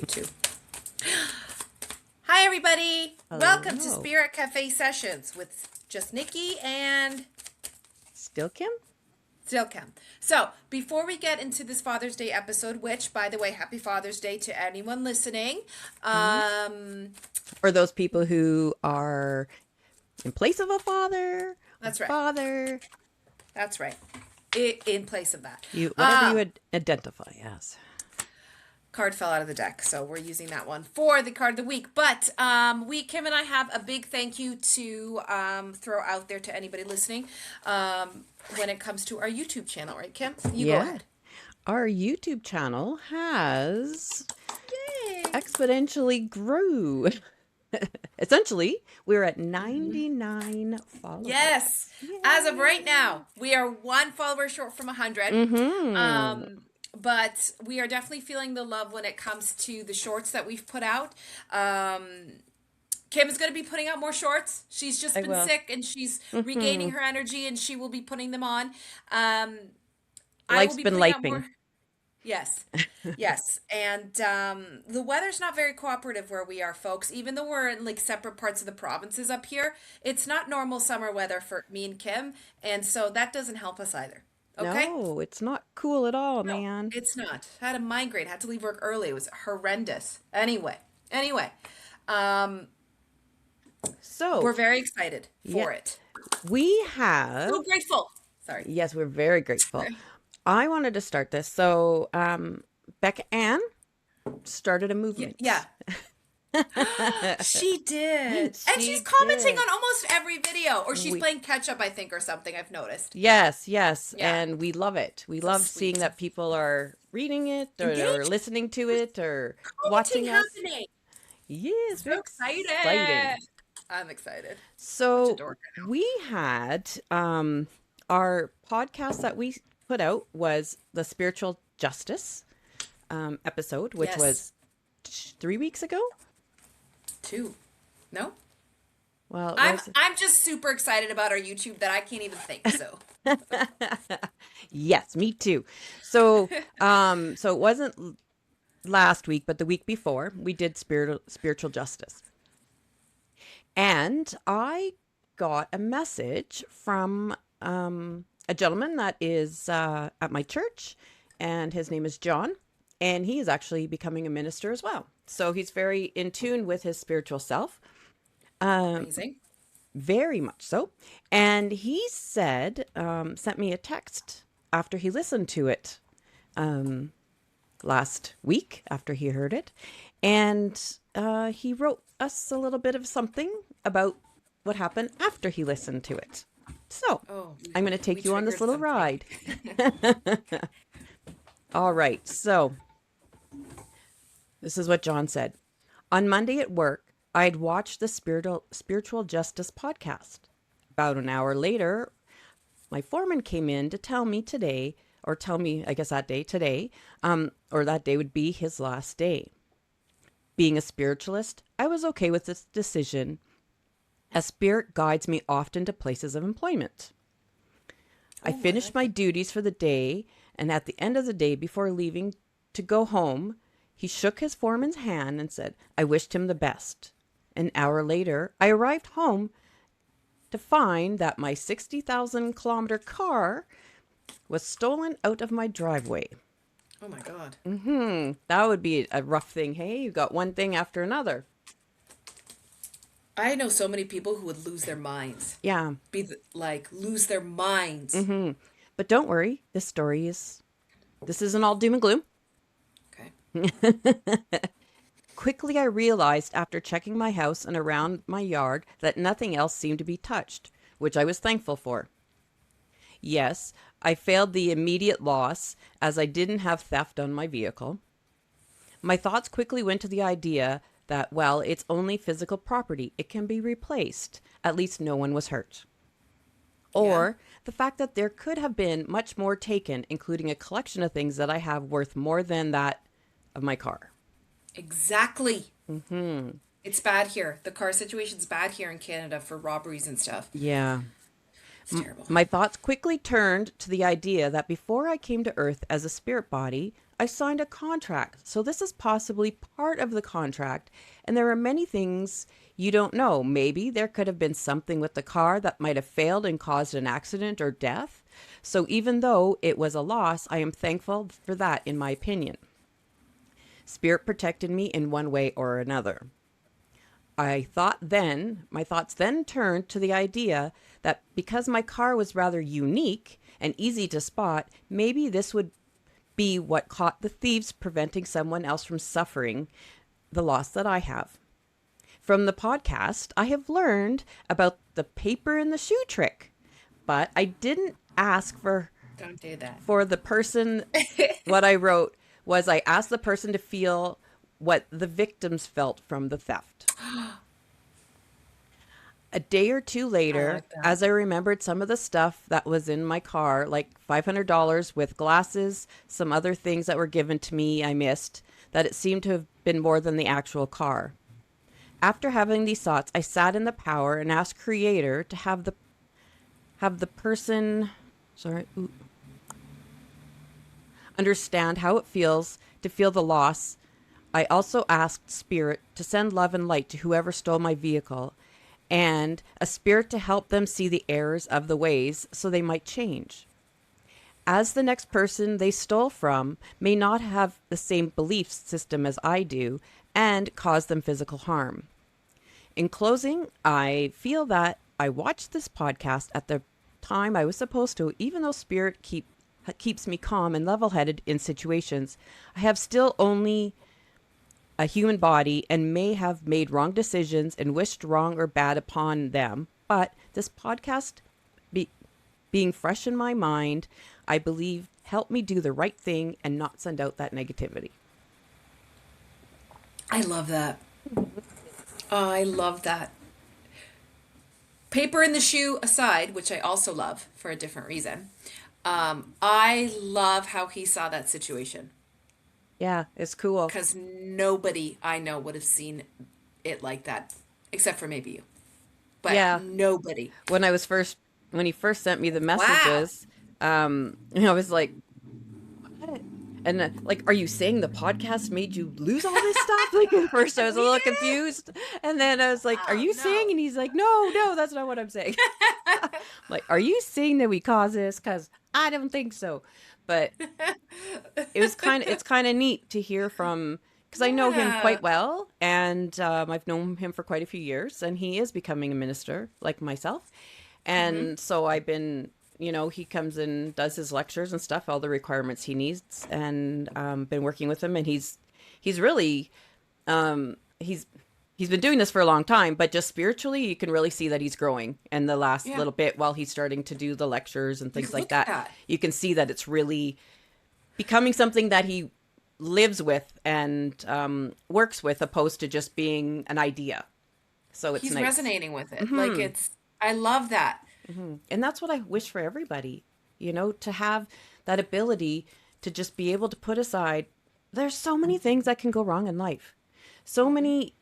too. Hi, everybody. Hello. Welcome to Spirit Cafe Sessions with just Nikki and Still Kim? Kim. So, before we get into this Father's Day episode, which, by the way, happy Father's Day to anyone listening. Or those people who are in place of a father. That's right. Father. That's right. In place of that. Whatever you would identify as. Card fell out of the deck, so we're using that one for the card of the week. But Kim and I have a big thank you to throw out there to anybody listening when it comes to our YouTube channel, right, Kim? You go ahead. Our YouTube channel has Yay. exponentially grew. Essentially, we're at 99 followers. Yes. Yay. As of right now, we are one follower short from 100. But we are definitely feeling the love when it comes to the shorts that we've put out. Kim is going to be putting out more shorts. She's just been sick and she's regaining her energy, and she will be putting them on. Life's been lifing. Yes. Yes. And the weather's not very cooperative where we are, folks. Even though we're in like separate parts of the provinces up here, it's not normal summer weather for me and Kim. And so that doesn't help us either. Okay? No, it's not cool at all, man. It's not. I had a migraine. Had to leave work early. It was horrendous. Anyway. So we're very excited for it. We have. So grateful. Sorry. Yes, we're very grateful. I wanted to start this. So Becca Ann started a movement. Yeah. She did. And she's commenting on almost every video, or she's playing catch up, I think, or something. I've noticed. Yes. Yeah. And we love it. We love seeing that people are reading it or listening to it or watching us. Yes, so excited. I'm excited. So we had our podcast that we put out was the Spiritual Justice episode, which was 3 weeks ago. 2. No? Well, I'm just super excited about our YouTube that I can't even think. So yes, me too. So so it wasn't last week, but the week before we did spiritual justice, and I got a message from a gentleman that is at my church, and his name is John. And he is actually becoming a minister as well. So he's very in tune with his spiritual self. Amazing. Very much so. And he said, sent me a text after he listened to it last week after he heard it. And he wrote us a little bit of something about what happened after he listened to it. So I'm going to take you on this little ride. All right. So this is what John said. On Monday at work, I'd watched the Spiritual Justice podcast. About an hour later, my foreman came in to tell me, I guess that day, or that day would be his last day. Being a spiritualist, I was okay with this decision, as spirit guides me often to places of employment. I finished my duties for the day, and at the end of the day, before leaving to go home, he shook his foreman's hand and said, I wished him the best. An hour later, I arrived home to find that my 60,000 kilometer car was stolen out of my driveway. Oh my God. That would be a rough thing. Hey, you got one thing after another. I know so many people who would lose their minds. Yeah. Lose their minds. But don't worry. This isn't all doom and gloom. Quickly, I realized after checking my house and around my yard that nothing else seemed to be touched, which I was thankful for. Yes, I failed the immediate loss as I didn't have theft on my vehicle. My thoughts quickly went to the idea that, well, it's only physical property. It can be replaced. At least no one was hurt. Or the fact that there could have been much more taken, including a collection of things that I have worth more than that of my car. Exactly. It's bad here. The car situation's bad here in Canada for robberies and stuff. Yeah. It's terrible. My thoughts quickly turned to the idea that before I came to Earth as a spirit body, I signed a contract, so this is possibly part of the contract, and there are many things you don't know. Maybe there could have been something with the car that might have failed and caused an accident or death. So even though it was a loss, I am thankful for that, in my opinion. Spirit protected me in one way or another. My thoughts then turned to the idea that because my car was rather unique and easy to spot, maybe this would be what caught the thieves, preventing someone else from suffering the loss that I have. From the podcast, I have learned about the paper in the shoe trick, but I didn't ask Don't do that. for the person. What I wrote was I asked the person to feel what the victims felt from the theft. A day or two I later, like that. as I remembered some of the stuff that was in my car, like $500 with glasses, some other things that were given to me I missed, that it seemed to have been more than the actual car. After having these thoughts, I sat in the power and asked Creator to have the person, sorry, understand how it feels to feel the loss. I also asked Spirit to send love and light to whoever stole my vehicle, and a spirit to help them see the errors of the ways so they might change. As the next person they stole from may not have the same belief system as I do and cause them physical harm. In closing, I feel that I watched this podcast at the time I was supposed to, even though keeps me calm and level headed in situations. I have still only a human body and may have made wrong decisions and wished wrong or bad upon them. But this podcast, be, being fresh in my mind, I believe helped me do the right thing and not send out that negativity. I love that. I love that. Paper in the shoe aside, which I also love for a different reason. I love how he saw that situation Yeah, it's cool. because nobody I know would have seen it like that, except for maybe you. But Yeah, nobody. when he first sent me the Wow. messages, I was like, what? And like, are you saying the podcast made you lose all this stuff? Like at first I was a little Yeah. confused, and then I was like, are Oh you saying? no. And he's like, no, no, that's not what I'm saying. I'm like, are you saying that we caused this? Because I don't think so. But it's kind of neat to hear from, because I know him Yeah. quite well, and I've known him for quite a few years, and he is becoming a minister like myself. Hmm. And so I've been, he comes and does his lectures and stuff, all the requirements he needs, and been working with him, and he's really he's he's been doing this for a long time, but just spiritually, you can really see that he's growing. And the last Yeah. little bit, while he's starting to do the lectures and things like Look at that, that. you can see that it's really becoming something that he lives with and works with, opposed to just being an idea. So it's He's nice. resonating with it. Like Hmm. I love that. And that's what I wish for everybody, to have that ability to just be able to put aside. There's so many things that can go wrong in life. So Hmm. many,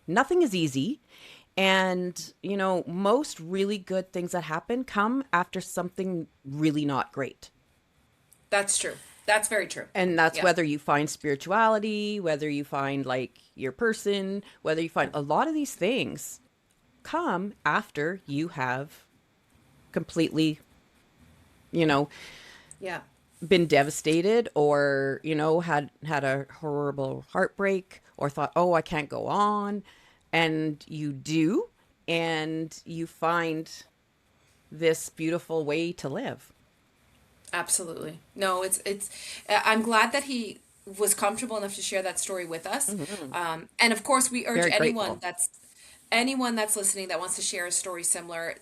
nothing is easy. And, most really good things that happen come after something really not great. That's true. That's very true. And that's Yeah. whether you find spirituality, whether you find like your person, whether you find a lot of these things come after you have completely, you know, Yeah. been devastated, or, had a horrible heartbreak, or thought, "Oh, I can't go on." And you do, and you find this beautiful way to live. Absolutely. No, I'm glad that he was comfortable enough to share that story with us. Hmm. And of course, we urge Very grateful. anyone that's listening that wants to share a story similar,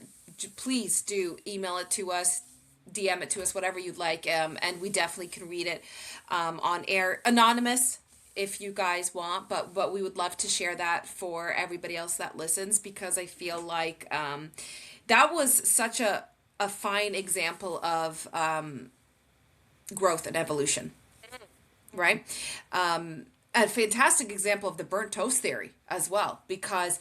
please do email it to us, DM it to us, whatever you'd like, and we definitely can read it on air, anonymous, if you guys want. But we would love to share that for everybody else that listens, because I feel like that was such a fine example of growth and evolution, right? a fantastic example of the burnt toast theory as well, because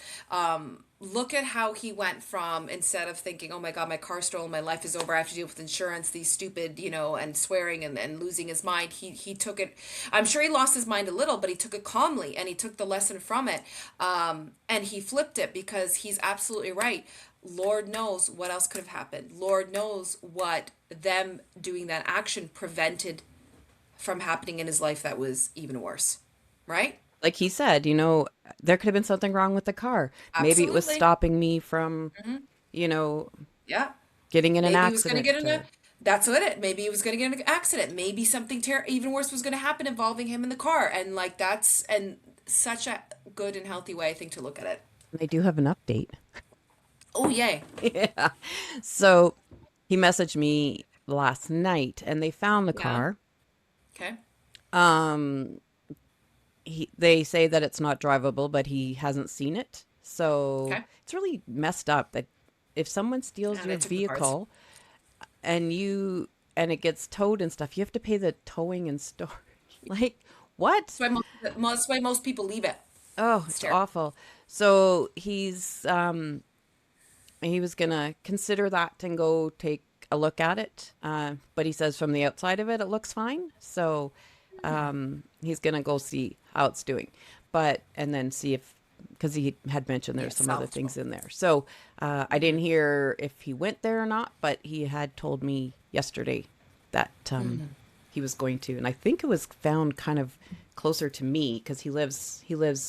look at how he went from, instead of thinking, oh my god, my car stolen, my life is over, I have to deal with insurance, these stupid, and swearing and losing his mind. He took it, I'm sure he lost his mind a little, but he took it calmly and he took the lesson from it, and he flipped it, because he's absolutely right. Lord knows what else could have happened. Lord knows what them doing that action prevented from happening in his life that was even worse. Right? Like he said, there could have been something wrong with the car. Maybe it was Absolutely. stopping me from, Hmm. you know, Yeah. getting in an Maybe he was going to get accident in a. or That's what it. Maybe he was going to get in an accident. Maybe something even worse was going to happen involving him in the car. And like that's and such a good and healthy way, I think, to look at it. they do have an update. Oh yay. Yeah. So he messaged me last night and they found the Yeah. car. Okay. Um, they say that it's not drivable, but he hasn't seen it. So Okay. it's really messed up that if someone steals And your they took the parts. vehicle and it gets towed and stuff, you have to pay the towing and storage. Like, what? That's why most people leave it. Oh, It's it's terrible. awful. So he was gonna consider that and go take a look at it. But he says from the outside of it, it looks fine. So he's gonna go see how it's doing, and then see if, because he had mentioned Yeah, there's some other salvageable. things in there. So I didn't hear if he went there or not, but he had told me yesterday that he was going to, and I think it was found kind of closer to me because he lives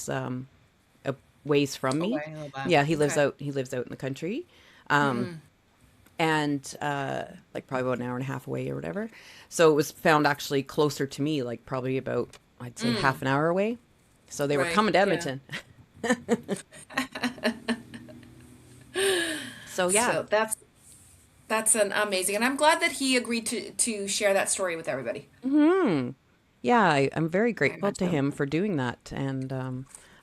a ways from Oh, me. way a little bit. Yeah, he lives Okay. out he lives out in the country. Um, and like probably about an hour and a half away or whatever. So it was found actually closer to me, like probably about, I'd say, half an hour away. So they were Right. coming to Yeah. Edmonton. So yeah. So that's an amazing, and I'm glad that he agreed to share that story with everybody. Hmm. Yeah, I'm very Very grateful much to so. him for doing that, and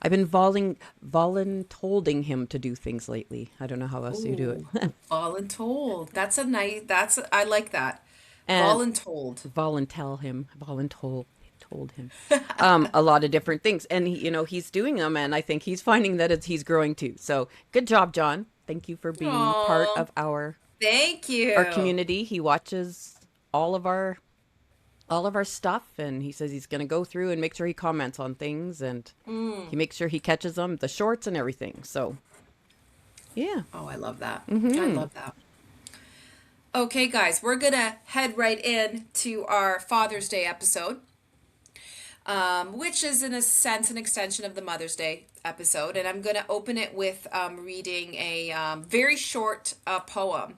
I've been voluntolding him to do things lately. I don't know how else you do Ooh, it. voluntold. That's a nice. I like that. And Voluntold. told him a lot of different things, and he's doing them, and I think he's finding that he's growing too. So good job, John. Thank you for being part Oh, of thank our you. community. He watches all of our stuff, and he says he's going to go through and make sure he comments on things, and he Mm. makes sure he catches them, the shorts and everything. So yeah. Oh, I love that. I Hmm. love that. Okay, guys, we're gonna head right in to our Father's Day episode, which is in a sense an extension of the Mother's Day episode, and I'm gonna open it with reading a very short poem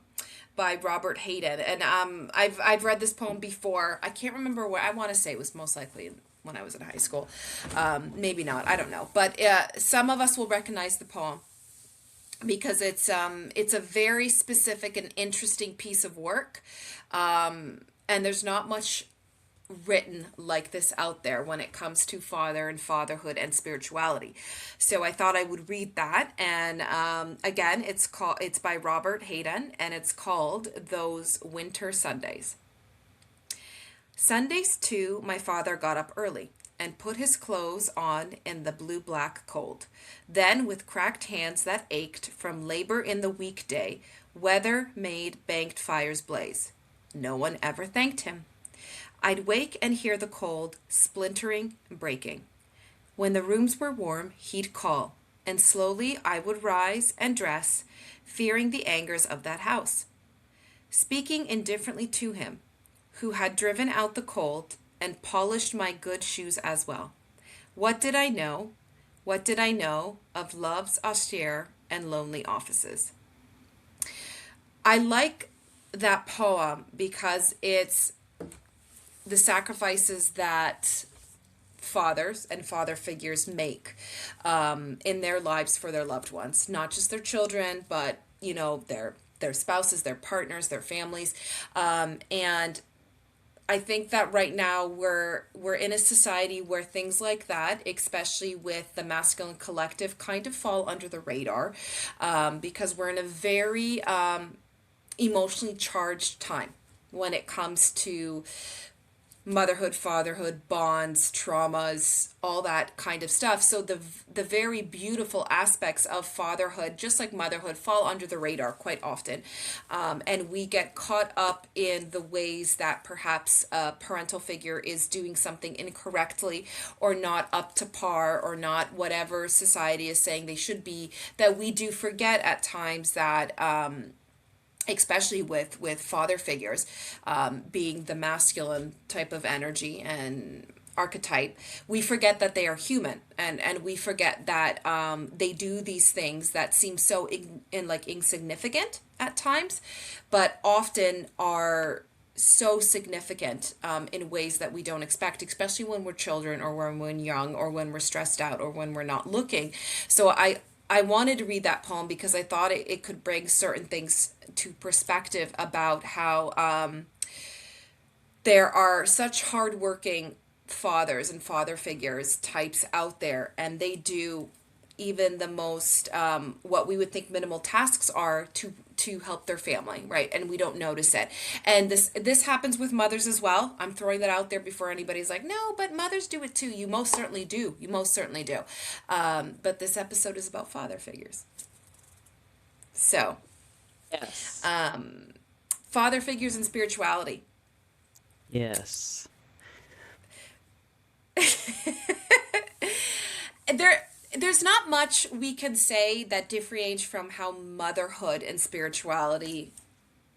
by Robert Hayden, and I've read this poem before. I can't remember where. I want to say it was most likely when I was in high school, maybe not. I don't know, but some of us will recognize the poem because it's a very specific and interesting piece of work, and there's not much written like this out there when it comes to father and fatherhood and spirituality. So I thought I would read that. And again, it's by Robert Hayden, and it's called Those Winter Sundays. Sundays too, my father got up early and put his clothes on in the blue black cold. Then, with cracked hands that ached from labor in the weekday, weather made banked fires blaze. No one ever thanked him. I'd wake and hear the cold, splintering, breaking. When the rooms were warm, he'd call, and slowly I would rise and dress, fearing the angers of that house. Speaking indifferently to him, who had driven out the cold and polished my good shoes as well. What did I know? What did I know of love's austere and lonely offices? I like that poem because it's the sacrifices that fathers and father figures make in their lives for their loved ones, not just their children, but their spouses, their partners, their families, and I think that right now we're in a society where things like that, especially with the masculine collective, kind of fall under the radar, because we're in a very emotionally charged time when it comes to motherhood, fatherhood, bonds, traumas, all that kind of stuff. So the very beautiful aspects of fatherhood, just like motherhood, fall under the radar quite often, and we get caught up in the ways that perhaps a parental figure is doing something incorrectly or not up to par or not whatever society is saying they should be. That we do forget at times that. Especially with father figures, being the masculine type of energy and archetype, we forget that they are human, and we forget that they do these things that seem so like insignificant at times, but often are so significant in ways that we don't expect, especially when we're children or when we're young or when we're stressed out or when we're not looking. So I wanted to read that poem because I thought it could bring certain things to perspective about how there are such hardworking fathers and father figures types out there, and they do even the most what we would think minimal tasks are to help their family, right? And we don't notice it. And this happens with mothers as well. I'm throwing that out there before anybody's like, no, but mothers do it too. You most certainly do. You most certainly do. But this episode is about father figures. So, Yes. father figures and spirituality. Yes. There's not much we can say that differentiates from how motherhood and spirituality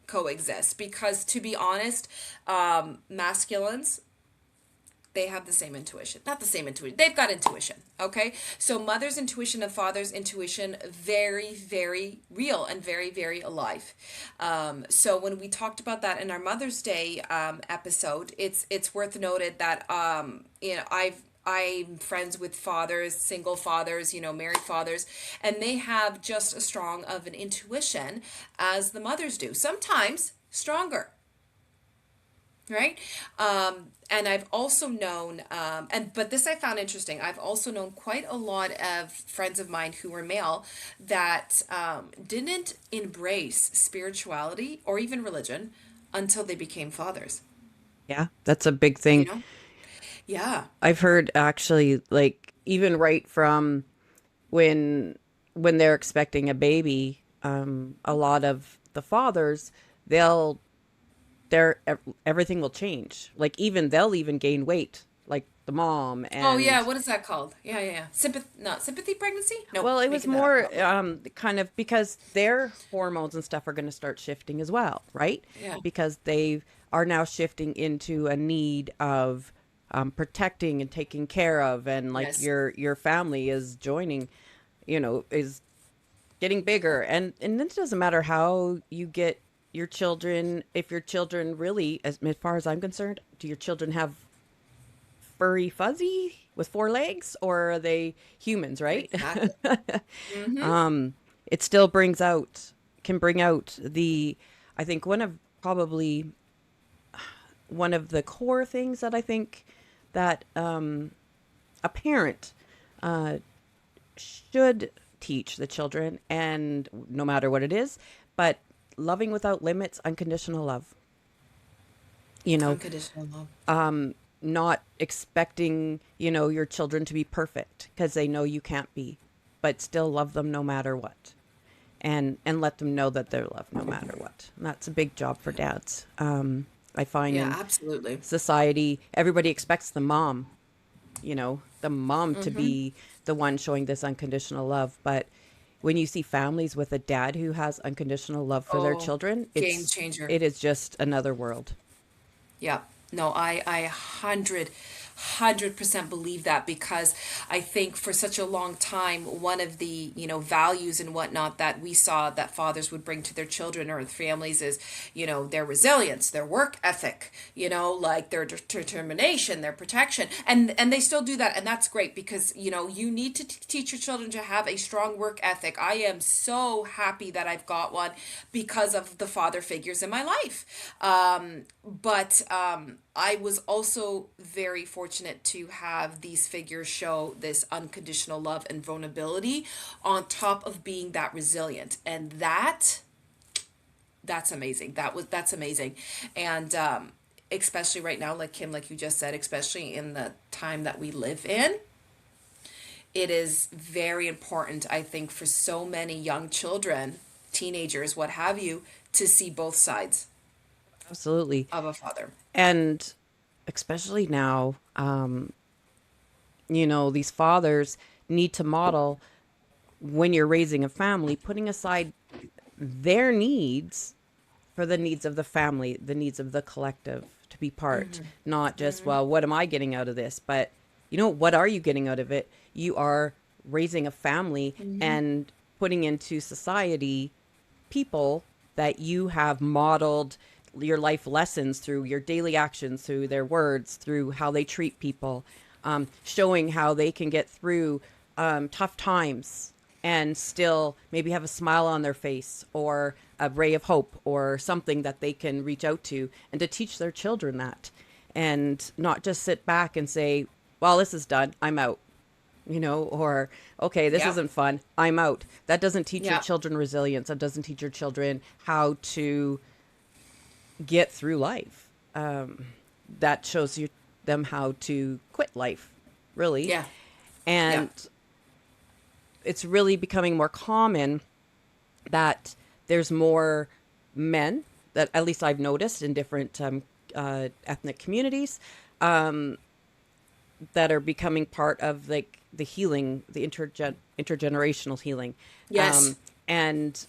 coexist, because to be honest, masculines, they have the same intuition, not the same intuition, they've got intuition. Okay, so mother's intuition and father's intuition, very very real and very very alive. So when we talked about that in our Mother's Day episode, it's worth noted that I'm friends with fathers, single fathers, married fathers, and they have just as strong of an intuition as the mothers do, sometimes stronger, right? And I've also known, but this I found interesting. I've also known quite a lot of friends of mine who were male that didn't embrace spirituality or even religion until they became fathers. Yeah, that's a big You thing. know? Yeah. I've heard actually, like, even right from when they're expecting a baby, a lot of the fathers, they'll everything will change. Like, even they'll even gain weight, like the mom. Oh yeah. And What is that called? Yeah, yeah, yeah. Not sympathy pregnancy. Nope, well, it was making that up more probably. kind of because their hormones and stuff are going to start shifting as well, right? Yeah. Because they are now shifting into a need of protecting and taking care of, and like Yes. your family is joining, is getting bigger. And it doesn't matter how you get your children. If your children really, as far as I'm concerned, do your children have furry fuzzy with four legs, or are they humans, right? Exactly. Mm-hmm. It still can bring out the, I think probably one of the core things that I think that a parent should teach the children, and no matter what it is, but loving without limits, unconditional love. You know, Unconditional love. not expecting, your children to be perfect because they know you can't be, but still love them no matter what. And let them know that they're loved no matter what. And that's a big job for dads. I find Yeah, in absolutely. society, everybody expects the mom to Mm-hmm. be the one showing this unconditional love. But when you see families with a dad who has unconditional love for their Oh, children, game changer. it is just another world. Yeah. No, I 100% believe that, because I think for such a long time, one of the, values and whatnot that we saw that fathers would bring to their children or families is, their resilience, their work ethic, like their determination, their protection. And they still do that. And that's great, because, you need to teach your children to have a strong work ethic. I am so happy that I've got one because of the father figures in my life. But I was also very fortunate to have these figures show this unconditional love and vulnerability on top of being that resilient. And that's amazing. That's amazing. And especially right now, like Kim, like you just said, especially in the time that we live in, it is very important, I think, for so many young children, teenagers, what have you, to see both sides Absolutely. of a father. And especially now, these fathers need to model when you're raising a family, putting aside their needs for the needs of the family, the needs of the collective to be part, not just, well, what am I getting out of this? But, what are you getting out of it? You are raising a family and putting into society people that you have modeled your life lessons through your daily actions, through their words, through how they treat people, showing how they can get through tough times and still maybe have a smile on their face or a ray of hope or something that they can reach out to, and to teach their children that, and not just sit back and say, well, this is done, I'm out, or okay, this Yeah. isn't fun, I'm out. That doesn't teach your Yeah. children resilience. That doesn't teach your children how to get through life. That shows them how to quit life, really. Yeah. Yeah. And it's really becoming more common that there's more men, that at least I've noticed in different ethnic communities, that are becoming part of like the healing, the intergenerational healing, Yes. and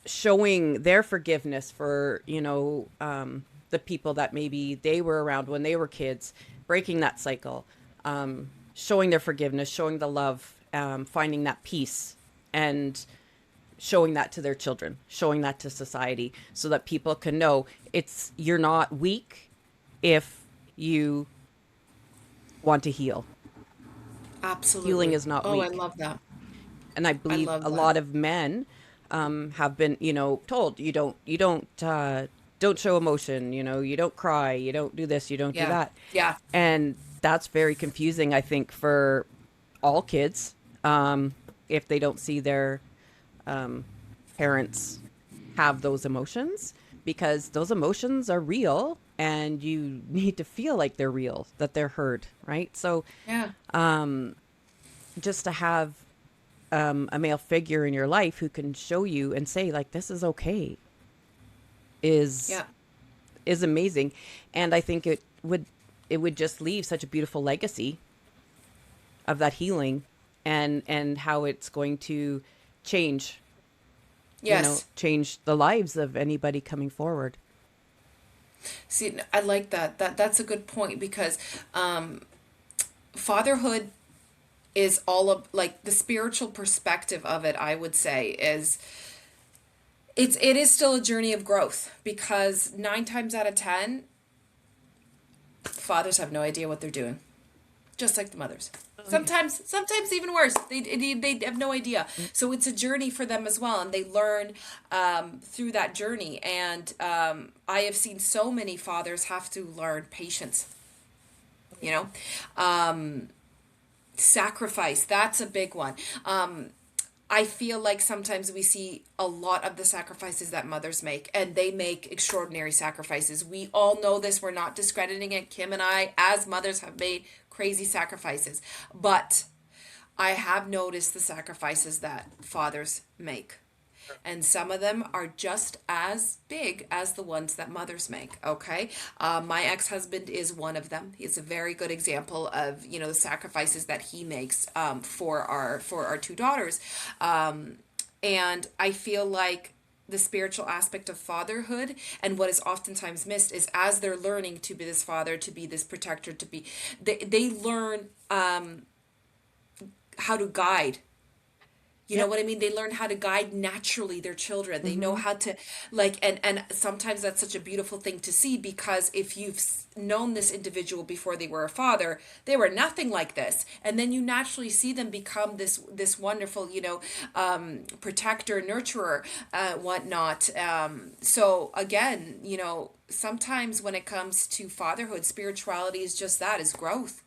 showing their forgiveness for the people that maybe they were around when they were kids, breaking that cycle, showing their forgiveness, showing the love, finding that peace, and showing that to their children, showing that to society, so that people can know you're not weak if you want to heal. Healing Absolutely. is not Oh, I weak. love that. And I I believe love a that. lot of men have been, told don't show emotion, you don't cry, you don't do this, you don't do Yeah. that. Yeah. And that's very confusing, I think, for all kids, if they don't see their parents have those emotions, because those emotions are real and you need to feel like they're real, that they're heard, right? So Yeah. just to have a male figure in your life who can show you and say like this is okay is Yeah. is amazing. And I think it would just leave such a beautiful legacy of that healing, and how it's going to change Yes. change the lives of anybody coming forward. See, I like that. That's a good point because fatherhood is all of like the spiritual perspective of it, I would say, is it is still a journey of growth because 9 times out of 10 fathers have no idea what they're doing, just like the mothers. Oh, yeah. Sometimes even worse. They have no idea. So it's a journey for them as well, and they learn through that journey. And I have seen so many fathers have to learn patience. You know, sacrifice. That's a big one. I feel like sometimes we see a lot of the sacrifices that mothers make, and they make extraordinary sacrifices. We all know this. We're not discrediting it. Kim and I, as mothers, have made crazy sacrifices. But I have noticed the sacrifices that fathers make. And some of them are just as big as the ones that mothers make. Okay, my ex-husband is one of them. He's a very good example of the sacrifices that he makes for our two daughters, and I feel like the spiritual aspect of fatherhood and what is oftentimes missed is as they're learning to be this father, to be this protector, to be they learn how to guide. You know Yep. what I mean? They learn how to guide naturally their children. They know Mm-hmm. how to like and sometimes that's such a beautiful thing to see because if you've known this individual before they were a father, they were nothing like this. And then you naturally see them become this wonderful, protector, nurturer, whatnot. So again, sometimes when it comes to fatherhood, spirituality is just that, is growth,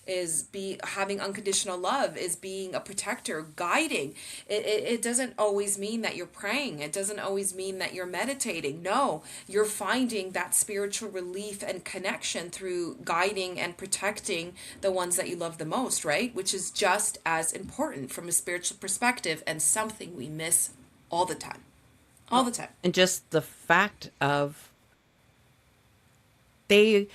is be having unconditional love, is being a protector, guiding. It doesn't always mean that you're praying. It doesn't always mean that you're meditating. No, you're finding that spiritual relief and connection through guiding and protecting the ones that you love the most, right? Which is just as important from a spiritual perspective, and something we miss all the time. All Well, the time. and just the fact of they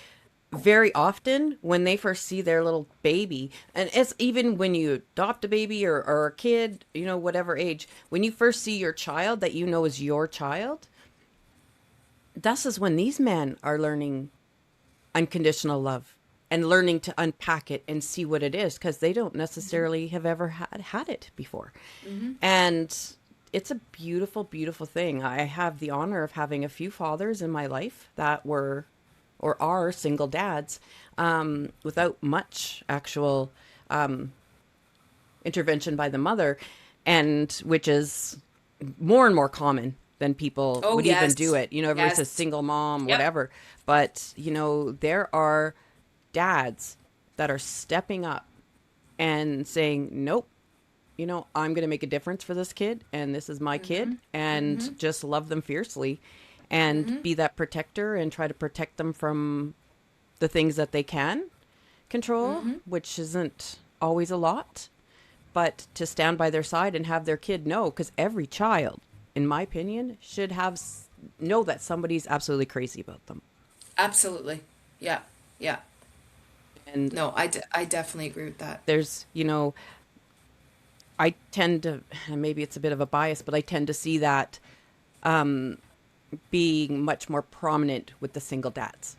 very often when they first see their little baby, and it's even when you adopt a baby or a kid, whatever age, when you first see your child that is your child, this is when these men are learning unconditional love and learning to unpack it and see what it is, because they don't necessarily have ever had it before. Mm-hmm. And it's a beautiful, beautiful thing. I have the honor of having a few fathers in my life that were or are single dads, without much actual intervention by the mother, and which is more and more common than people Oh, would even do yes. it. Everybody says Yes. single mom, Yep. whatever. But, there are dads that are stepping up and saying, nope, I'm going to make a difference for this kid, and this is my kid, Mm-hmm. and just love them fiercely and Mm-hmm. be that protector and try to protect them from the things that they can control, Mm-hmm. which isn't always a lot, but to stand by their side and have their kid know, because every child, in my opinion, should know that somebody's absolutely crazy about them. Absolutely. Yeah. Yeah. And No, I definitely agree with that. there's, I tend to, and maybe it's a bit of a bias, but I tend to see that being much more prominent with the single dads,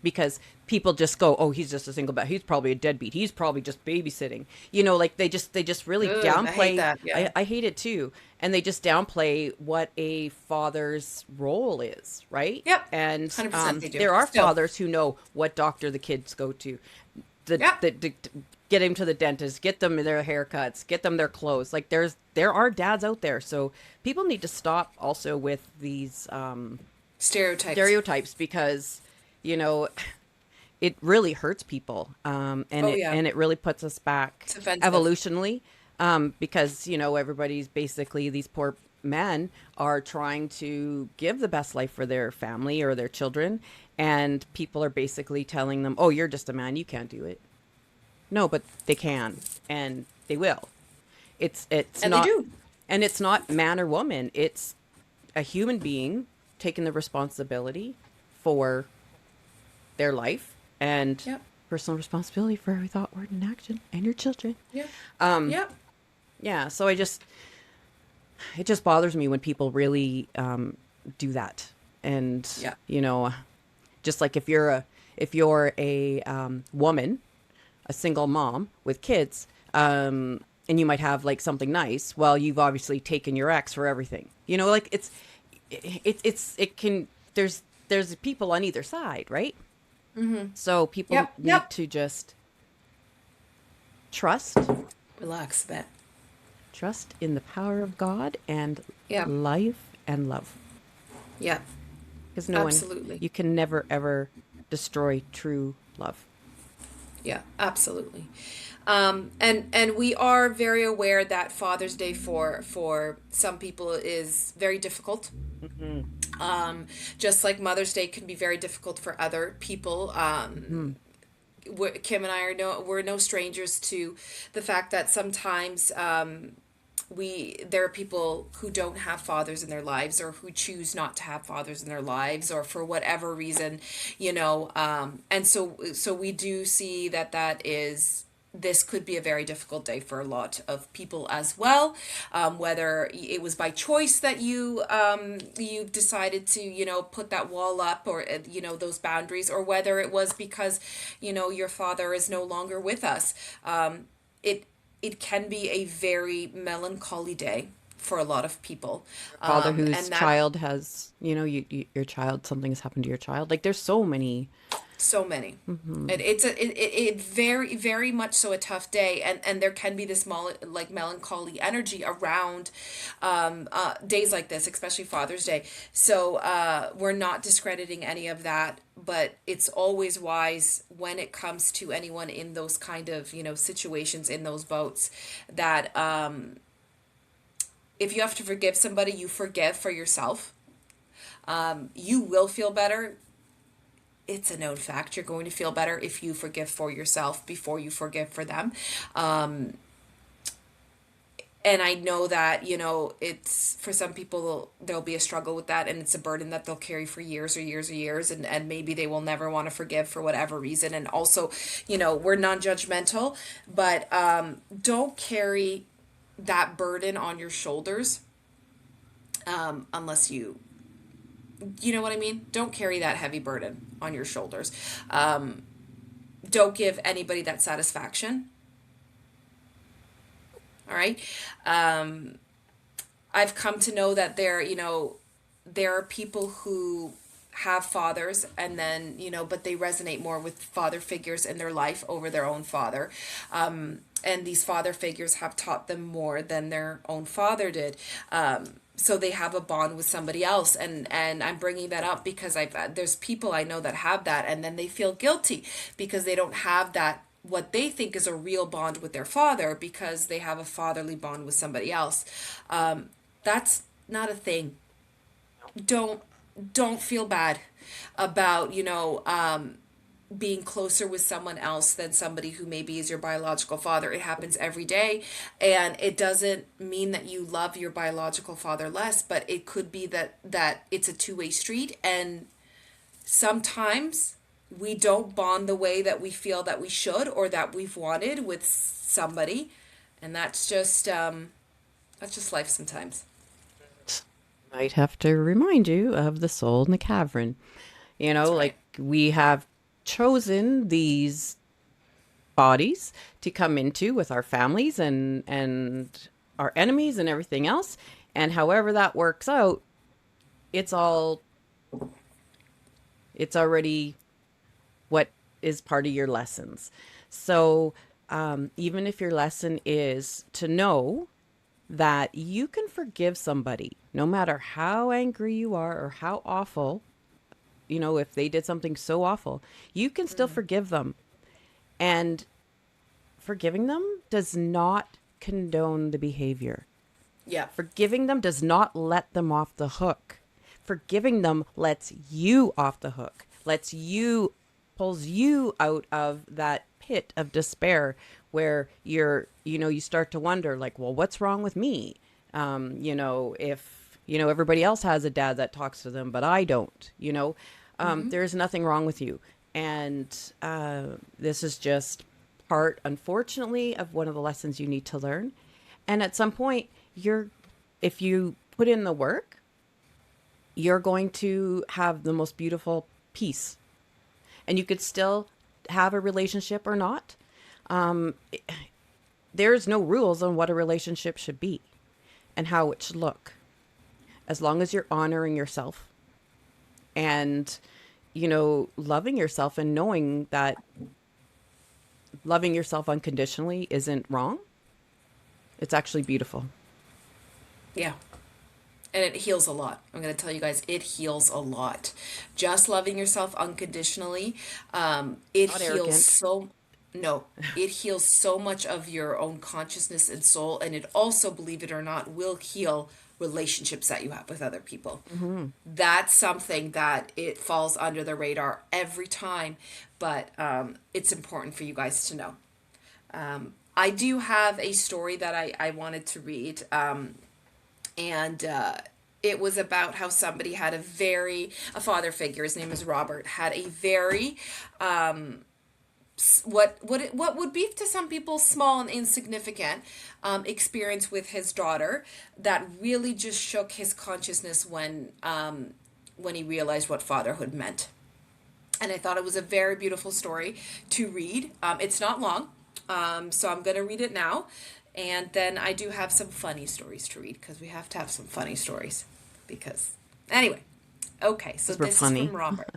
because people just go, "Oh, he's just a single dad. He's probably a deadbeat. He's probably just babysitting." Like they just really Ugh, I hate downplay. that. Yeah. I hate it too, and they just downplay what a father's role is, right? Yep. And 100% they do. there are Still. fathers who know what doctor the kids go to, the, Yep. the get him to the dentist, get them their haircuts, get them their clothes. Like there are dads out there, so people need to stop also with these Stereotypes. stereotypes, because you know it really hurts people, and Oh, it yeah. and it really puts us back It's offensive. evolutionally, because everybody's basically, these poor men are trying to give the best life for their family or their children, and people are basically telling them, "Oh, you're just a man, you can't do it." No, but they can, and they will. It's And they not, do. and it's not man or woman. It's a human being taking the responsibility for their life and Yep. personal responsibility for every thought, word, and action, and your children. Yep. Um, Yep. yeah. So it just bothers me when people really do that, and Yep. just like if you're a woman, a single mom with kids, and you might have like something nice. Well, you've obviously taken your ex for everything. Like it can. There's people on either side, right? So people Yep. need Yep. to just trust, Relax a bit. trust in the power of God and Yep. life and love. Yep. Because Absolutely. you can never ever destroy true love. Yeah, absolutely. And we are very aware that Father's Day for some people is very difficult. Just like Mother's Day can be very difficult for other people. Hmm. Kim and I we're no strangers to the fact that sometimes there are people who don't have fathers in their lives, or who choose not to have fathers in their lives, or for whatever reason, and so we do see that is, this could be a very difficult day for a lot of people as well, whether it was by choice that you decided to put that wall up, or those boundaries, or whether it was because your father is no longer with us. It it can be a very melancholy day for a lot of people, Father whose and that child has, your child, something has happened to your child. Like there's so many. So many. Hmm. And it very very much so a tough day, and there can be this like melancholy energy around days like this, especially Father's Day. So we're not discrediting any of that, but it's always wise when it comes to anyone in those kind of, situations, in those boats, that if you have to forgive somebody, you forgive for yourself. You will feel better. It's a known fact. You're going to feel better if you forgive for yourself before you forgive for them. Um, and I know that, it's for some people, there'll be a struggle with that, and it's a burden that they'll carry for years or years or years, and maybe they will never want to forgive for whatever reason. And also, we're non-judgmental, but don't carry that burden on your shoulders, unless you know what I mean? Don't carry that heavy burden on your shoulders. Um, don't give anybody that satisfaction. All right. Um, I've come to know that there are people who have fathers, and then, but they resonate more with father figures in their life over their own father. And these father figures have taught them more than their own father did. So they have a bond with somebody else, and I'm bringing that up because there's people I know that have that, and then they feel guilty because they don't have that, what they think is a real bond with their father, because they have a fatherly bond with somebody else. That's not a thing. don't don't feel bad about, being closer with someone else than somebody who maybe is your biological father. It happens every day, and it doesn't mean that you love your biological father less, but it could be that it's a two-way street, and sometimes we don't bond the way that we feel that we should or that we've wanted with somebody, and that's just life sometimes. Might have to remind you of the soul in the cavern. That's Like right. we have chosen these bodies to come into with our families and our enemies and everything else. And however that works out, it's all it's already what is part of your lessons. So even if your lesson is to know that you can forgive somebody, no matter how angry you are or how awful, if they did something so awful, you can still Mm. forgive them. And forgiving them does not condone the behavior. Yeah. Forgiving them does not let them off the hook. Forgiving them lets you off the hook, pulls you out of that pit of despair where you start to wonder, like, well, what's wrong with me? If, everybody else has a dad that talks to them, but I don't, Mm-hmm. there's nothing wrong with you. And this is just part, unfortunately, of one of the lessons you need to learn. And at some point, if you put in the work, you're going to have the most beautiful peace. And you could still have a relationship or not. Um, there's no rules on what a relationship should be and how it should look, as long as you're honoring yourself and, loving yourself and knowing that loving yourself unconditionally isn't wrong. It's actually beautiful. Yeah. And it heals a lot. I'm going to tell you guys, it heals a lot. Just loving yourself unconditionally, it Not heals arrogant. so, no, it heals so much of your own consciousness and soul. And it also, believe it or not, will heal relationships that you have with other people. Hmm. That's something that it falls under the radar every time, but it's important for you guys to know. I do have a story that I wanted to read. And it was about how somebody had a father figure, his name is Robert, had a very what would be to some people small and insignificant experience with his daughter that really just shook his consciousness when he realized what fatherhood meant. And I thought it was a very beautiful story to read. It's not long, so I'm going to read it now. And then I do have some funny stories to read, because we have to have some funny stories. Anyway, okay, so Because we're this is from funny. Robert.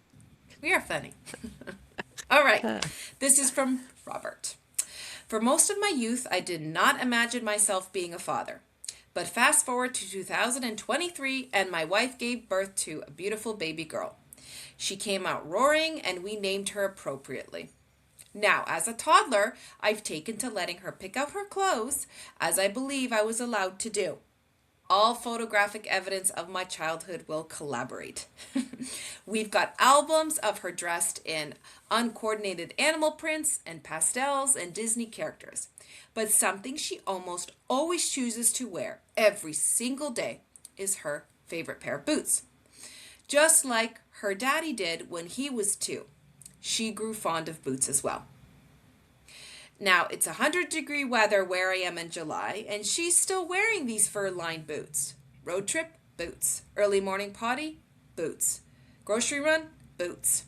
We are funny. All right. This is from Robert. For most of my youth, I did not imagine myself being a father. But fast forward to 2023, and my wife gave birth to a beautiful baby girl. She came out roaring, and we named her appropriately. Now, as a toddler, I've taken to letting her pick out her clothes, as I believe I was allowed to do. All photographic evidence of my childhood will collaborate. We've got albums of her dressed in uncoordinated animal prints and pastels and Disney characters. But something she almost always chooses to wear every single day is her favorite pair of boots. Just like her daddy did when he was 2. She grew fond of boots as well. Now, it's 100-degree weather where I am in July, and she's still wearing these fur-lined boots. Road trip, boots. Early morning potty, boots. Grocery run, boots.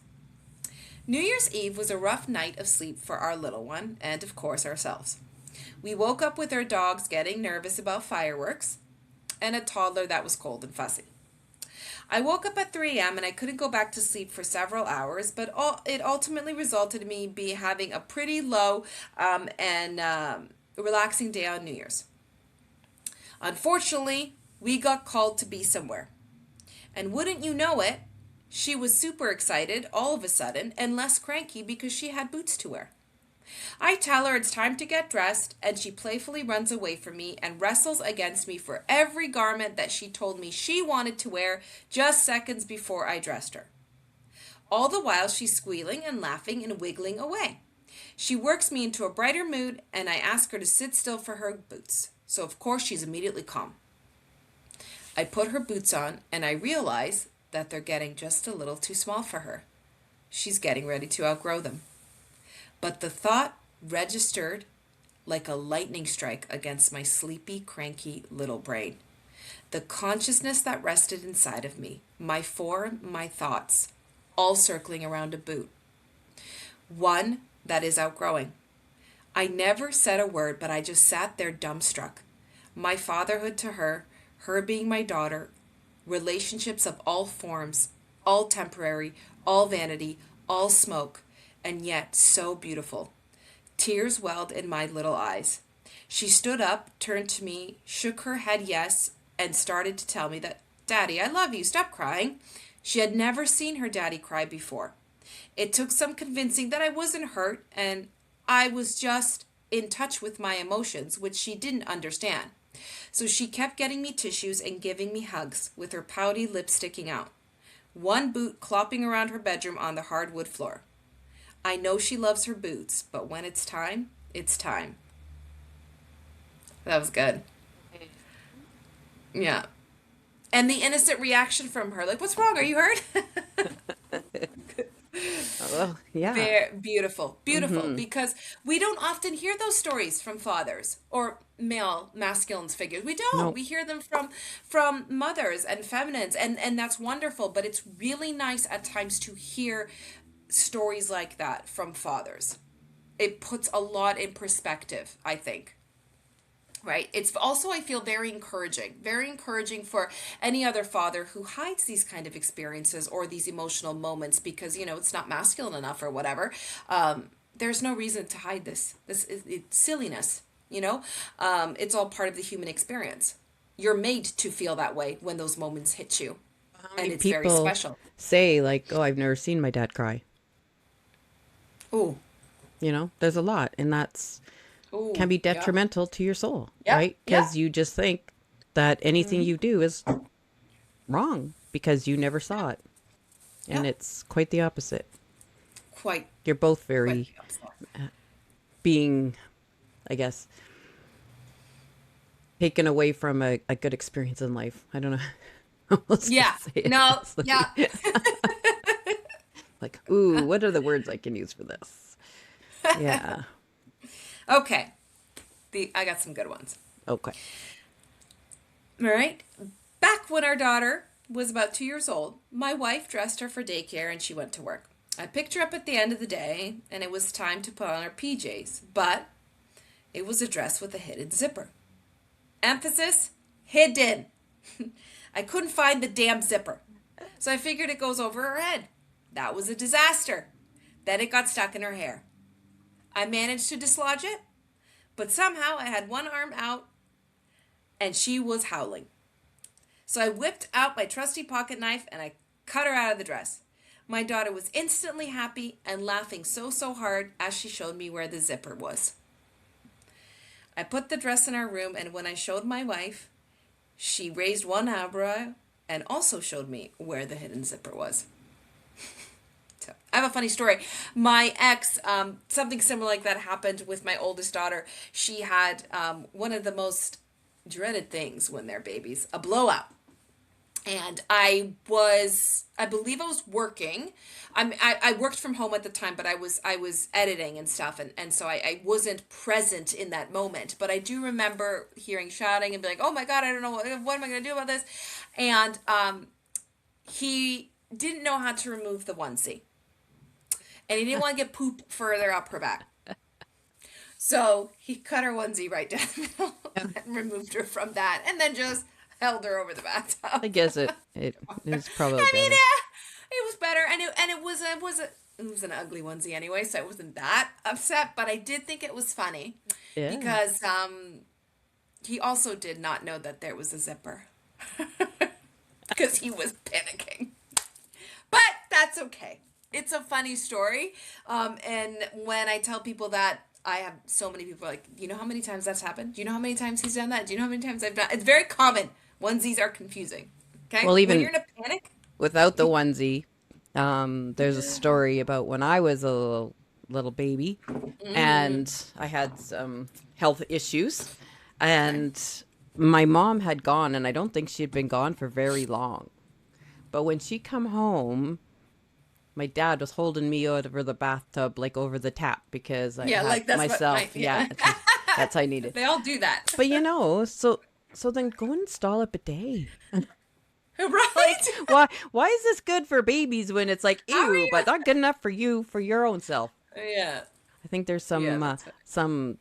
New Year's Eve was a rough night of sleep for our little one, and of course ourselves. We woke up with our dogs getting nervous about fireworks, and a toddler that was cold and fussy. I woke up at 3 a.m. and I couldn't go back to sleep for several hours, but it ultimately resulted in me having a pretty low and relaxing day on New Year's. Unfortunately, we got called to be somewhere. And wouldn't you know it, she was super excited all of a sudden and less cranky because she had boots to wear. I tell her it's time to get dressed, and she playfully runs away from me and wrestles against me for every garment that she told me she wanted to wear just seconds before I dressed her. All the while, she's squealing and laughing and wiggling away. She works me into a brighter mood, and I ask her to sit still for her boots. So, of course, she's immediately calm. I put her boots on, and I realize that they're getting just a little too small for her. She's getting ready to outgrow them. But the thought registered like a lightning strike against my sleepy, cranky little brain. The consciousness that rested inside of me, my form, my thoughts, all circling around a boot. One that is outgrowing. I never said a word, but I just sat there dumbstruck. My fatherhood to her being my daughter, relationships of all forms, all temporary, all vanity, all smoke, and yet so beautiful. Tears welled in my little eyes. She stood up, turned to me, shook her head yes, and started to tell me that, "Daddy, I love you, stop crying." She had never seen her daddy cry before. It took some convincing that I wasn't hurt, and I was just in touch with my emotions, which she didn't understand. So she kept getting me tissues and giving me hugs, with her pouty lips sticking out. One boot clopping around her bedroom on the hardwood floor. I know she loves her boots, but when it's time, it's time. That was good. Yeah. And the innocent reaction from her, like, "What's wrong? Are you hurt?" Well, yeah. Very beautiful, beautiful, Mm-hmm. because we don't often hear those stories from fathers or male masculine figures. We don't. Nope. We hear them from mothers and feminines, and that's wonderful. But it's really nice at times to hear stories like that from fathers. It puts a lot in perspective, I think. Right. It's also, I feel, very encouraging for any other father who hides these kind of experiences or these emotional moments because, it's not masculine enough or whatever. There's no reason to hide this. It's silliness, it's all part of the human experience. You're made to feel that way when those moments hit you. How And many it's very people special. say, like, oh, I've never seen my dad cry? Oh, There's a lot, and that's can oh, be yeah. detrimental to your soul, Yeah, right? yeah. Because you just think that anything you do is wrong because you never saw it. And Yeah. it's quite the opposite. Quite, You're both quite very the opposite. being, I guess, taken away from a good experience in life. I don't know how else to Yeah. say it. No, It's yeah. like, ooh, what are the words I can use for this? Yeah. Okay. I got some good ones. Okay. All right. Back when our daughter was about 2 years old, my wife dressed her for daycare and she went to work. I picked her up at the end of the day and it was time to put on her PJs, but it was a dress with a hidden zipper. Emphasis, hidden. I couldn't find the damn zipper. So I figured it goes over her head. That was a disaster. Then it got stuck in her hair. I managed to dislodge it, but somehow I had one arm out and she was howling. So I whipped out my trusty pocket knife and I cut her out of the dress. My daughter was instantly happy and laughing so hard as she showed me where the zipper was. I put the dress in our room, and when I showed my wife, she raised one eyebrow and also showed me where the hidden zipper was. So, I have a funny story. My ex, something similar like that happened with my oldest daughter. She had one of the most dreaded things when they're babies, a blowout. And I believe I was working. I worked from home at the time, but I was editing and stuff, and so I wasn't present in that moment. But I do remember hearing shouting and be like, "Oh my God, I don't know what am I going to do about this?" And he didn't know how to remove the onesie, and he didn't want to get poop further up her back. So he cut her onesie right down the middle and removed her from that, and then just held her over the bathtub. I guess it is probably I mean, better. yeah, it was better, and it was an ugly onesie anyway, so I wasn't that upset. But I did think it was funny Yeah. because he also did not know that there was a zipper because he was panicking. But that's okay. It's a funny story, and when I tell people that. I have so many people like, you know how many times that's happened? Do you know how many times he's done that? Do you know how many times I've done? It's very common. Onesies are confusing. Okay, Well, when even you're in a panic. without the onesie, there's a story about when I was a little baby and I had some health issues, Okay. and my mom had gone, and I don't think she had been gone for very long. But when she come home, my dad was holding me over the bathtub, like over the tap, because I Yeah, had like that's what my myself. Yeah, yeah. that's I needed. They all do that. But so then go and install a bidet. Like, Right? why is this good for babies when it's like How are ew, you? but not good enough for you for your own self? Yeah. I think there's Yeah, that's funny. some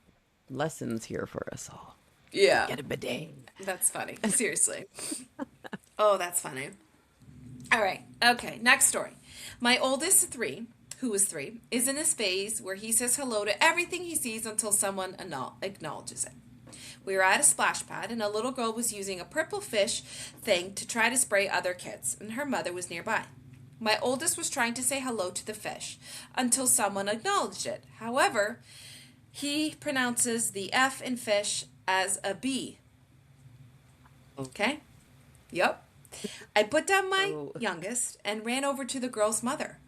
lessons here for us all. Yeah. Get a bidet. That's funny. Seriously. Oh, that's funny. All right. Okay. Next story. My oldest three, who is three, is in this phase where he says hello to everything he sees until someone acknowledges it. We were at a splash pad, and a little girl was using a purple fish thing to try to spray other kids, and her mother was nearby. My oldest was trying to say hello to the fish until someone acknowledged it. However, he pronounces the F in fish as a B. Okay? Yep. I put down my Oh, youngest and ran over to the girl's mother.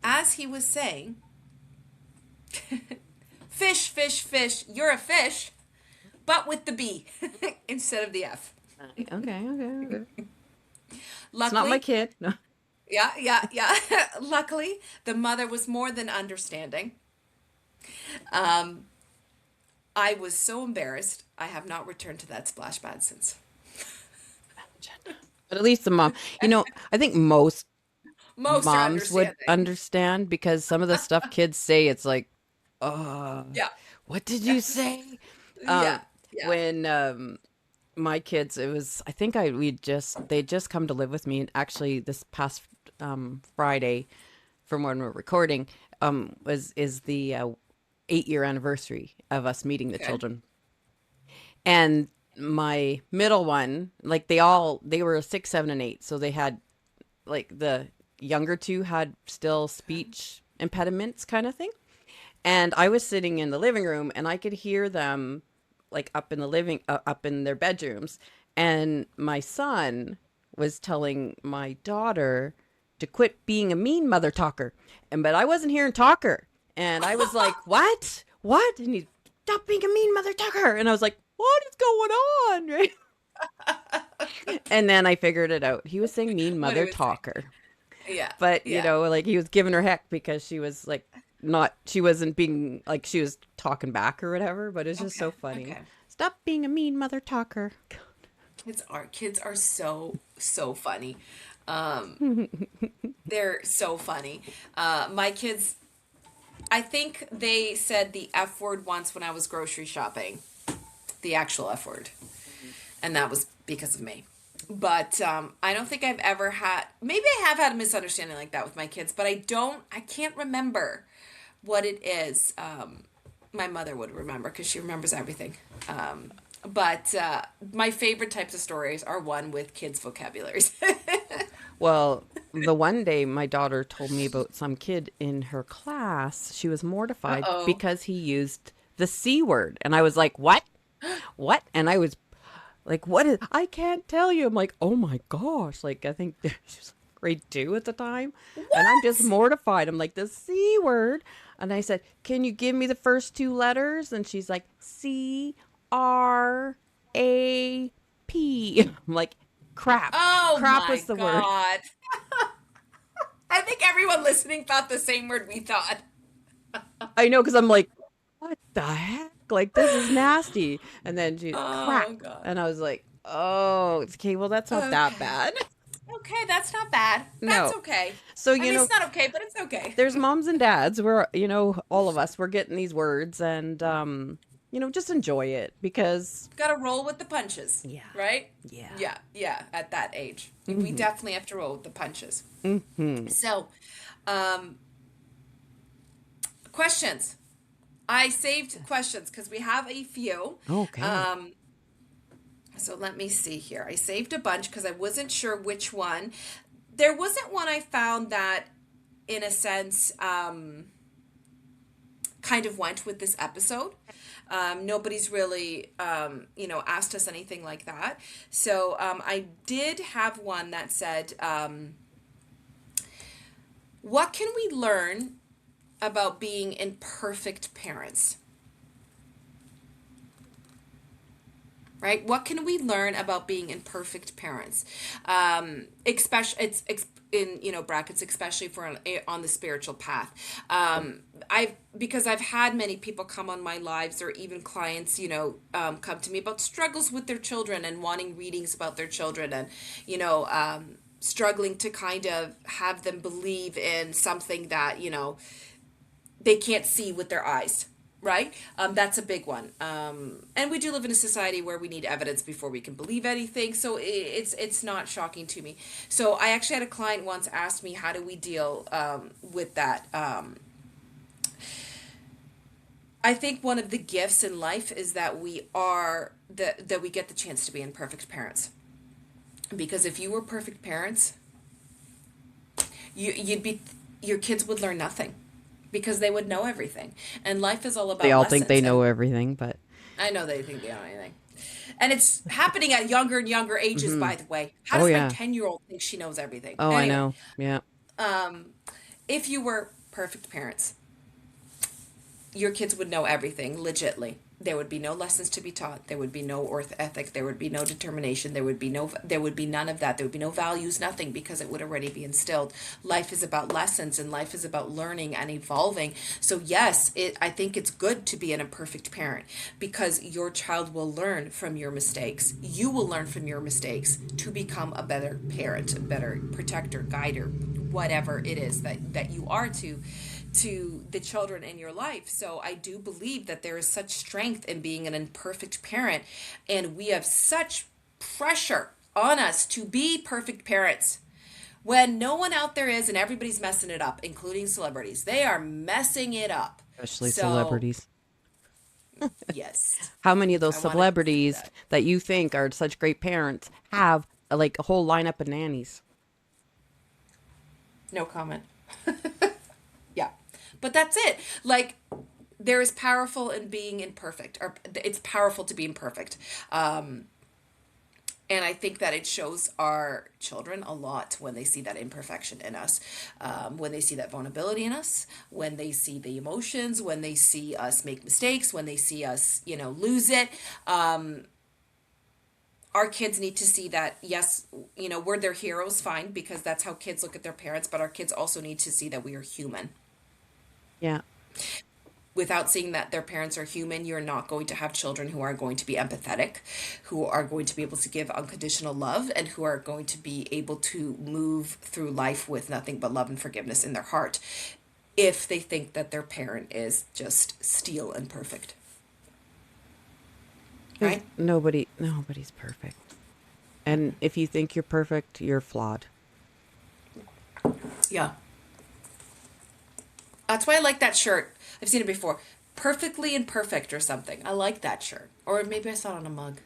As he was saying, fish, fish, fish, you're a fish, but with the B instead of the F. okay. It's not my Luckily, kid. No. yeah. Luckily, the mother was more than understanding. Um, I was so embarrassed. I have not returned to that splash pad since. But at least the mom. I think most Most are moms would understanding. understand because some of the stuff kids say, it's like, uh, Yeah, what did you say? yeah, Um, yeah. when my kids, it was, I think they'd just come to live with me. And actually, this past Friday, from when we're recording, is the 8-year anniversary of us meeting the Okay, children. And my middle one, like they were 6, 7, and 8. So they had, like, the younger two had still okay, speech impediments kind of thing. And I was sitting in the living room and I could hear them, like, up in their bedrooms. And my son was telling my daughter to quit being a mean mother talker. But I wasn't hearing talker. And I was like, "What? What?" And he, "Stop being a mean mother talker." And I was like, "What is going on?" Right? And then I figured it out. He was saying mean what do mother we say? talker. Yeah, But, yeah. like, he was giving her heck because she was like, not, she wasn't being like, she was talking back or whatever, but it's just so Okay, funny. okay. Stop being a mean mother talker. Kids are so funny. Um, they're so funny. My kids, I think they said the F word once when I was grocery shopping, the actual F word, and that was because of me. But I don't think I've ever had, maybe I have had a misunderstanding like that with my kids, but I can't remember what it is. My mother would remember because she remembers everything. But my favorite types of stories are one with kids' vocabularies. Well, the one day my daughter told me about some kid in her class. She was mortified Uh-oh. because he used the C word. And I was like, "What? What?" And I was like, "What is I can't tell you." I'm like, "Oh my gosh." Like I think she was grade 2 at the time. And I'm just What? mortified. I'm like, "The C word." And I said, "Can you give me the first two letters?" And she's like, CRAP. I'm like, "Crap. Oh Crap was my the word." God. I think everyone listening thought the same word we thought. I know because I'm like, what the heck? Like, this is nasty. And then she, crap. Oh God. And I was like, oh, okay, well, that's not that Okay. bad. Okay, that's not bad. That's No. okay. So, I you mean, know, it's not okay, but it's okay. there's moms and dads. We're, all of us, we're getting these words and, just enjoy it because, Got to roll with the punches, yeah, right? yeah. Yeah, yeah, at that age. We Mm-hmm. definitely have to roll with the punches. Mm-hmm. So, um, questions. I saved questions because we have a few. Okay. Um, so let me see here. I saved a bunch because I wasn't sure which one. There wasn't one I found that, in a sense, kind of went with this episode. Nobody's really, asked us anything like that. So I did have one that said, what can we learn about being imperfect parents? Right? What can we learn about being imperfect parents? Especially, it's in brackets, especially for on the spiritual path. Because I've had many people come on my lives, or even clients, come to me about struggles with their children and wanting readings about their children, and struggling to kind of have them believe in something that they can't see with their eyes, right? That's a big one. And we do live in a society where we need evidence before we can believe anything, so it's not shocking to me. So I actually had a client once ask me, how do we deal with that? I think one of the gifts in life is that that we get the chance to be imperfect parents, because if you were perfect parents, you'd be your kids would learn nothing, because they would know everything, and life is all They about all think they lessons. know And everything, but I know they think they know anything. And it's happening at younger and younger ages, mm-hmm. by the way. How Oh does my yeah. 10-year-old think she knows everything? Oh, I Anyway, know. Yeah. if you were perfect parents, your kids would know everything, legitly. There would be no lessons to be taught. There would be no worth ethic. There would be no determination. There would be none of that. There would be no values, nothing, because it would already be instilled. Life is about lessons, and life is about learning and evolving. So yes, I think it's good to be an imperfect parent, because your child will learn from your mistakes. You will learn from your mistakes to become a better parent, a better protector, guider, whatever it is that you are to the children in your life. So I do believe that there is such strength in being an imperfect parent, and we have such pressure on us to be perfect parents when no one out there is, and everybody's messing it up, including celebrities. They are messing it up. Especially So, celebrities. yes, How many of those I wanted to say celebrities that. that you think are such great parents have like a whole lineup of nannies? No comment. Yeah. But that's it. Like, there is powerful in being imperfect, or it's powerful to be imperfect. And I think that it shows our children a lot when they see that imperfection in us, when they see that vulnerability in us, when they see the emotions, when they see us make mistakes, when they see us, lose it. Our kids need to see that, yes, we're their heroes, fine, because that's how kids look at their parents, but our kids also need to see that we are human. Yeah. Without seeing that their parents are human, you're not going to have children who are going to be empathetic, who are going to be able to give unconditional love, and who are going to be able to move through life with nothing but love and forgiveness in their heart, if they think that their parent is just steel and perfect. Because Right? nobody's perfect. And if you think you're perfect, you're flawed. Yeah. That's why I like that shirt. I've seen it before. Perfectly imperfect or something. I like that shirt. Or maybe I saw it on a mug.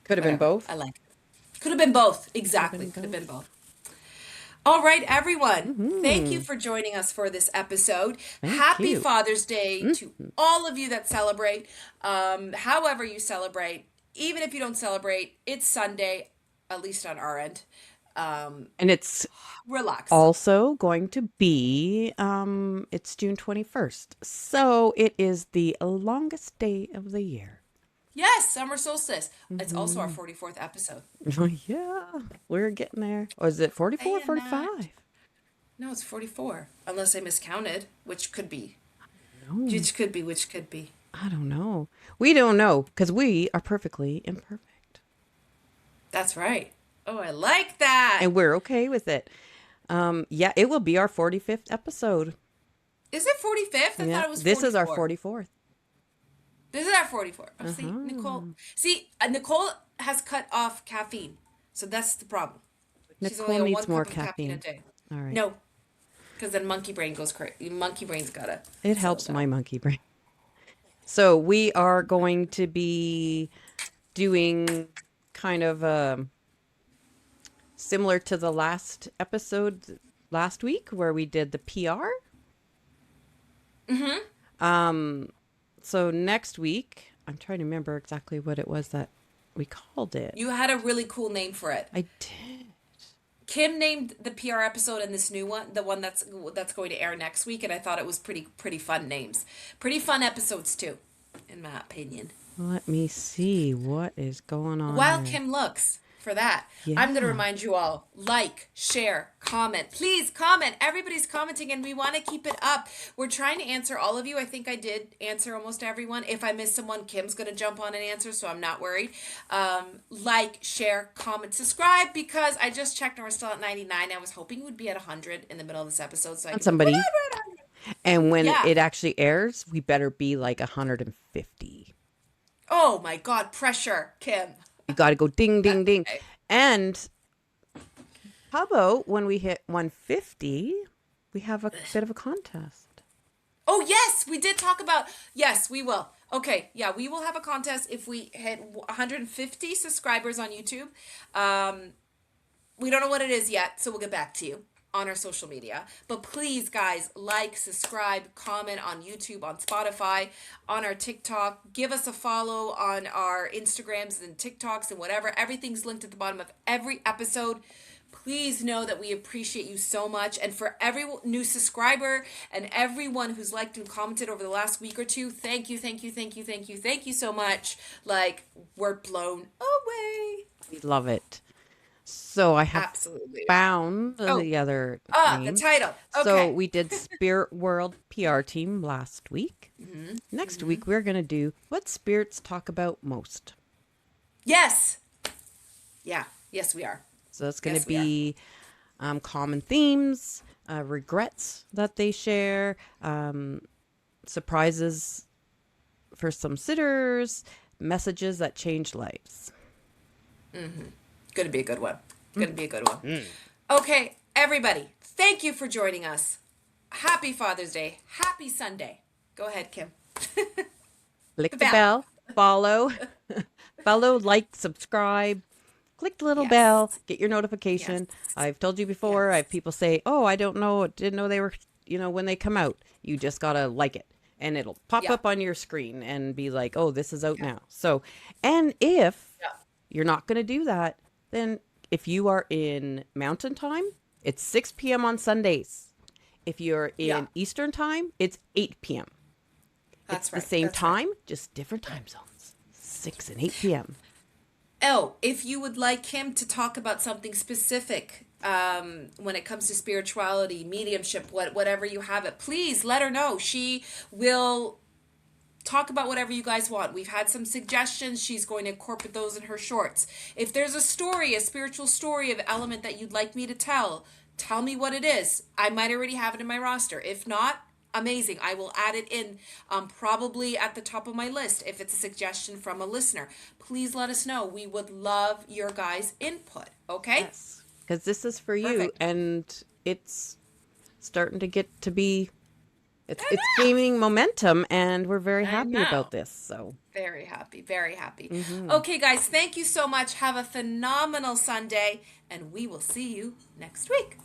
Could have been Whatever. both. I like it. Could have been both. Could have Exactly. been Could have been both. both. All right, everyone. Thank you Hmm. for joining us for this episode. Thank Happy you. Father's Day Mm. to all of you that celebrate. However you celebrate, even if you don't celebrate, it's Sunday, at least on our end. Um, And it's Relax. also going to be it's June 21st. So it is the longest day of the year. Yes, summer solstice. It's also our Hmm. 44th episode. Yeah, we're getting there. Or is it 44, Saying that. 45? No, it's 44. Unless I miscounted, which could be. No, Which could be. I don't know. We don't know because we are perfectly imperfect. That's right. Oh, I like that. And we're okay with it. Yeah, it will be our 45th episode. Is it 45th? I Yeah, thought it was this is our 44. 44th. This is our 44. Oh, see, Nicole. Uh-huh. See, Nicole has cut off caffeine. So that's the problem. She's only Nicole on needs one more cup of caffeine a caffeine. day. All right. No, because then monkey brain goes crazy. Monkey brain's gotta It settle helps down. my monkey brain. So we are going to be doing kind of similar to the last episode last week where we did the PR. Mm-hmm. So next week, I'm trying to remember exactly what it was that we called it. You had a really cool name for it. I did. Kim named the PR episode and this new one, the one that's going to air next week, and I thought it was pretty fun names, pretty fun episodes too, in my opinion. Let me see what is going on While here. Kim looks for that, I'm going to Yeah. remind you all, like, share, comment. Please comment. Everybody's commenting and we want to keep it up. We're trying to answer all of you. I think I did answer almost everyone. If I miss someone, Kim's going to jump on and answer, so I'm not worried. Like, share, comment, subscribe, because I just checked and we're still at 99. I was hoping we'd be at 100 in the middle of this episode so I On could be, we're somebody. at 100. And when Yeah. it actually airs, we better be like 150. Oh my God, pressure, Kim. You got to go ding, ding, ding. Okay. And how about when we hit 150, we have a bit of a contest? Oh, yes, we did talk about. Yes, we will. Okay, yeah, we will have a contest if we hit 150 subscribers on YouTube. We don't know what it is yet, so we'll get back to you on our social media. But please, guys, like, subscribe, comment on YouTube, on Spotify, on our TikTok. Give us a follow on our Instagrams and TikToks and whatever. Everything's linked at the bottom of every episode. Please know that we appreciate you so much. And for every new subscriber and everyone who's liked and commented over the last week or two, thank you, thank you, thank you, thank you, thank you so much. Like, we're blown away. We love it. So I have Absolutely. found Oh, the other the names. title. So Okay. we did Spirit World PR team last week. Next week, we're going to do what spirits talk about most. Yes. Yeah. Yes, we are. So that's going to Yes, we are. be common themes, regrets that they share, surprises for some sitters, messages that change lives. Going to be a good one. Going to be a good one. Okay, everybody. Thank you for joining us. Happy Father's Day. Happy Sunday. Go ahead, Kim. Click The the bell. bell, follow, follow, like, subscribe. Click the little bell, Yes. get your Yes. notification. I've told you before, I Yes. have people say, "Oh, I don't know, didn't know they were, when they come out." You just got to like it and it'll pop Yeah. up on your screen and be like, "Oh, this is out Yeah. now." So, and if Yeah. you're not going to do that, then if you are in Mountain Time, it's 6 p.m. on Sundays. If you're Yeah. in Eastern Time, it's 8 p.m. It's That's the right. same That's right. time, just different time zones. 6 and 8 p.m. Oh, if you would like him to talk about something specific when it comes to spirituality, mediumship, whatever you have it, please let her know. She will talk about whatever you guys want. We've had some suggestions. She's going to incorporate those in her shorts. If there's a story, a spiritual story of element that you'd like me to tell me what it is. I might already have it in my roster. If not, amazing. I will add it in, probably at the top of my list if it's a suggestion from a listener. Please let us know. We would love your guys' input. Okay? Yes. Because this is for you, Perfect. and it's starting to get to be I it's know. gaining momentum, and we're very I happy about know. this. So, Very happy. Very happy. mhm. Okay, guys, thank you so much. Have a phenomenal Sunday, and we will see you next week.